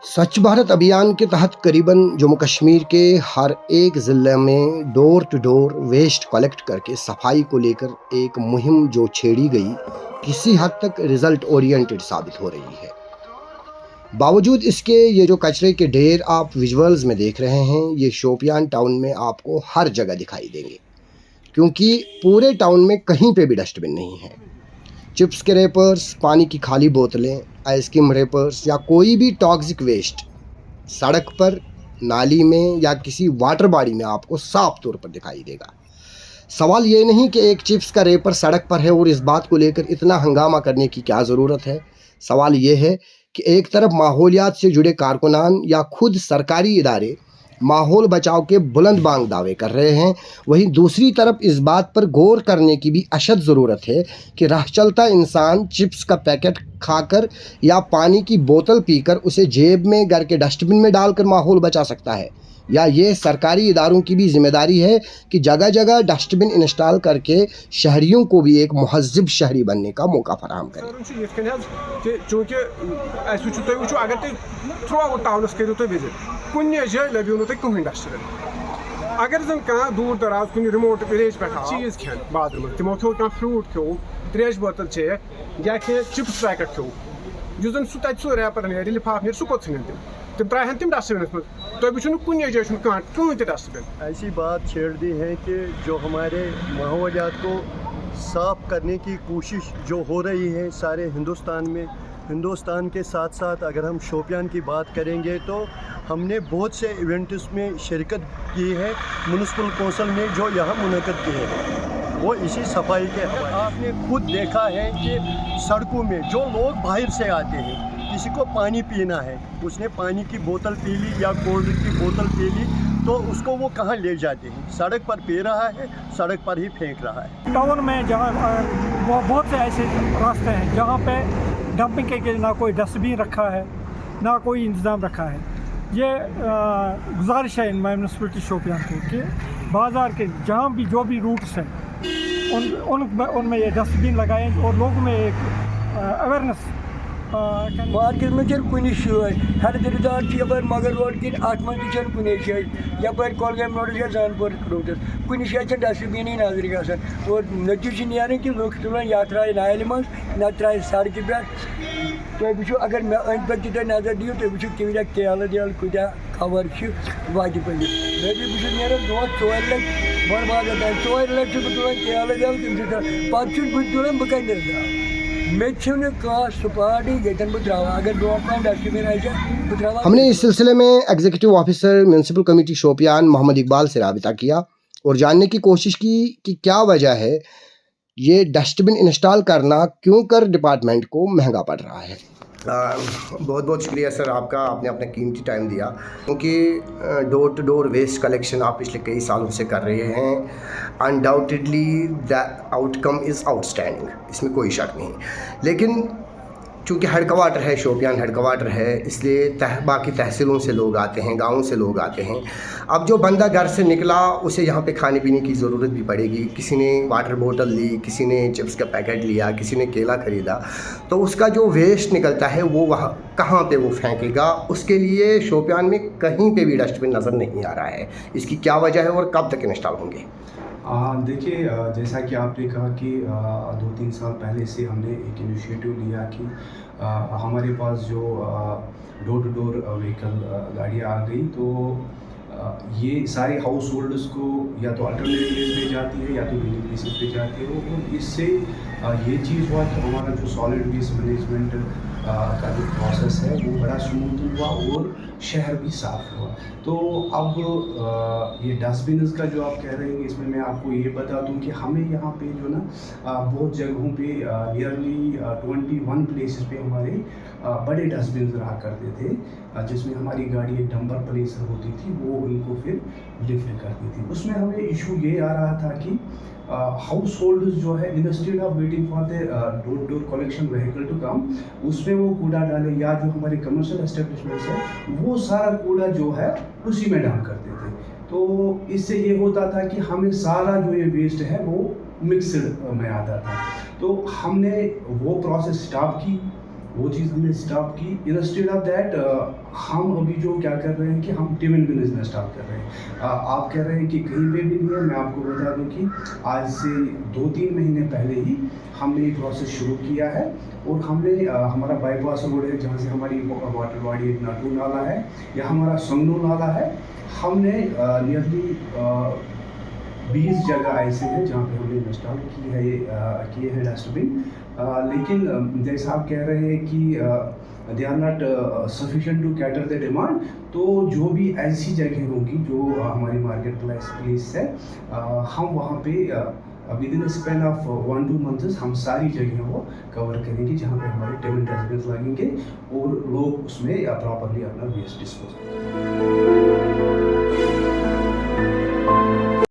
स्वच्छ भारत अभियान के तहत करीबन जम्मू कश्मीर के हर एक ज़िले में door to door waste collect करके सफाई को लेकर एक मुहिम जो छेड़ी गई, किसी हद तक रिजल्ट ओरिएंटेड साबित हो रही है। बावजूद इसके ये जो कचरे के ढेर आप विजुअल्स में देख रहे हैं, ये शोपियान टाउन में आपको हर जगह दिखाई देंगे, क्योंकि पूरे टाउन में कहीं पे भी डस्टबिन नहीं है। चिप्स के रेपर्स, पानी की खाली बोतलें, आइसक्रीम रेपर्स या कोई भी टॉक्सिक वेस्ट सड़क पर, नाली में या किसी वाटर बॉडी में आपको साफ तौर पर दिखाई देगा। सवाल ये नहीं कि एक चिप्स का रेपर सड़क पर है और इस बात को लेकर इतना हंगामा करने की क्या ज़रूरत है। सवाल ये है कि एक तरफ माहौलियात से जुड़े कारकुनान या खुद सरकारी इदारे माहौल बचाव के बुलंद बांग दावे कर रहे हैं, वहीं दूसरी तरफ इस बात पर गौर करने की भी अशद ज़रूरत है कि राह चलता इंसान चिप्स का पैकेट खाकर या पानी की बोतल पीकर उसे जेब में घर के डस्टबिन में डालकर माहौल बचा सकता है, या ये सरकारी इदारों की भी जिम्मेदारी है कि जगह जगह डस्टबिन इंस्टॉल करके शहरियों को भी एक महज़िब शहरी बनने का मौका फराहम करें। अगर जन कह दूर दराज कुछ रिमोट विलेज पे चीज खेन बाथरूम तमो खो क्या फ्रूट खो त्रेश बोतल चे या खे चिप्स पैकेट खो जो जन सु तत सो रैपर ने लिफाफ ने सु को छन तम त्राहन तम डस्टबिन तो भी कुछ जगह कहीं डस्टबिन। ऐसी बात छेड़ दी है कि जो हमारे माहौलियात को साफ करने की कोशिश जो हो रही है सारे हिंदुस्तान के साथ साथ अगर हम शोपियान की बात करेंगे तो हमने बहुत से इवेंट्स में शिरकत की है। म्युनिसिपल कौंसिल ने जो यहाँ मुनक़द की है वो इसी सफाई के हवाले। आपने खुद देखा है कि सड़कों में जो लोग बाहर से आते हैं, किसी को पानी पीना है, उसने पानी की बोतल पी ली या कोल्ड ड्रिंक की बोतल पी ली तो उसको वो कहाँ ले जाते हैं? सड़क पर पी रहा है, सड़क पर ही फेंक रहा है। टाउन में जहाँ बहुत से ऐसे रास्ते हैं जहाँ पे डंपिंग के ना कोई डस्टबिन रखा है, ना कोई इंतज़ाम रखा है। ये गुजारिश है म्यूनसिपलिटी शोपियान को कि बाज़ार के जहाँ भी जो भी रूट्स हैं उनमें ये डस्टबिन लगाएं और लोगों में एक अवेयरनेस मार्केट में कुन हरदरदार यपर मगर रोड कि अत मन कुन यपर कोलगेम रोड जानपुर रूटस कुन डस्टबिन नजर ग और नतीज नीर कि लुक तुलान या त्राय नाल मज न त्राय सड़क पे तुम वो अगर मे अंद पक नजर दियो तुम वो कम केल दिल कूत खबर वाति पे मे भी नीर दो 4 लक्ष बर्बाद 4 लक्ष तुलान केल दिल तम पे तुलान बह कह हमने इस सिलसिले में executive officer municipal committee Shopian Mohammad Iqbal से राबिता किया और जानने की कोशिश की कि क्या वजह है ये डस्टबिन इंस्टॉल करना क्यों कर डिपार्टमेंट को महंगा पड़ रहा है। बहुत बहुत शुक्रिया सर आपका, आपने अपना कीमती टाइम दिया, क्योंकि door to door waste collection आप पिछले कई सालों से कर रहे हैं। Undoubtedly the outcome is outstanding, इसमें कोई शक नहीं। लेकिन चूँकि हेडक्वार्टर है, शोपियान हेडक्वार्टर है, इसलिए बाकी तहसीलों से लोग आते हैं, गाँव से लोग आते हैं। अब जो बंदा घर से निकला उसे यहाँ पे खाने पीने की ज़रूरत भी पड़ेगी। किसी ने वाटर बोतल ली, किसी ने चिप्स का पैकेट लिया, किसी ने केला ख़रीदा, तो उसका जो वेस्ट निकलता है वो वहाँ कहाँ पे वो फेंकेगा। उसके लिए शोपियान में कहीं पे भी डस्टबिन नज़र नहीं आ रहा है। इसकी क्या वजह है और कब तक इंस्टॉल होंगे? देखिए, जैसा कि आपने कहा कि 2-3 साल पहले से हमने एक इनिशिएटिव लिया कि हमारे पास जो डोर टू डोर व्हीकल गाड़ियाँ आ गई, तो ये सारे हाउस होल्डर्स को या तो अल्टरनेट प्लेस पे जाती है या तो डेली प्लेसेस पे जाती है। और इससे ये चीज़ हुआ कि हमारा जो सॉलिड वेस्ट मैनेजमेंट का जो प्रोसेस है वो बड़ा स्मूथ हुआ और शहर भी साफ़ हुआ। तो अब ये डस्टबिन का जो आप कह रहे हैं, इसमें मैं आपको ये बता दूं कि हमें यहाँ पे जो ना बहुत जगहों पे नियरली 21 प्लेसेस पे हमारे बड़े डस्टबिन रहा करते थे, जिसमें हमारी गाड़ी एक डंपर प्लेसर होती थी, वो उनको फिर लिफ्ट करती थी। उसमें हमें इशू ये आ रहा था कि हाउस होल्डर्स जो है instead of waiting for the door door collection vehicle to come, उसमें वो कूड़ा डाले, या जो हमारे कमर्शियल एस्टेब्लिशमेंट्स है वो सारा कूड़ा जो है उसी में डाल करते थे। तो इससे ये होता था कि हमें सारा जो ये वेस्ट है वो मिक्सड में आता था। तो हमने वो प्रोसेस स्टॉप की, वो चीज़ हमने स्टॉप की। इंस्टेड ऑफ दैट हम अभी जो क्या कर रहे हैं कि हम टिफिन बिजनेस स्टार्ट कर रहे हैं। आप कह रहे हैं कि कहीं पे भी नहीं है। मैं आपको बता दूं कि आज से 2-3 महीने पहले ही हमने ये प्रोसेस शुरू किया है और हमने हमारा बाईपास रोड है जहाँ से हमारी वाटर बॉडी नाटू नाला है या हमारा संगनू नाला है, हमने नियरली 20 जगह ऐसे हैं जहाँ पे हमने इंस्टॉल की है किए हैं डस्टबिन। लेकिन जैसा आप कह रहे हैं कि they are not sufficient to cater the demand, तो जो भी ऐसी जगह होंगी जो हमारी मार्केट प्लेस है, हम वहाँ पे with in span of 1-2 months हम सारी जगह को कवर करेंगे जहाँ पे हमारे टेबल डस्टबिन लगेंगे और लोग उसमें प्रॉपरली अपना वेस्ट डिस्पोज करेंगे।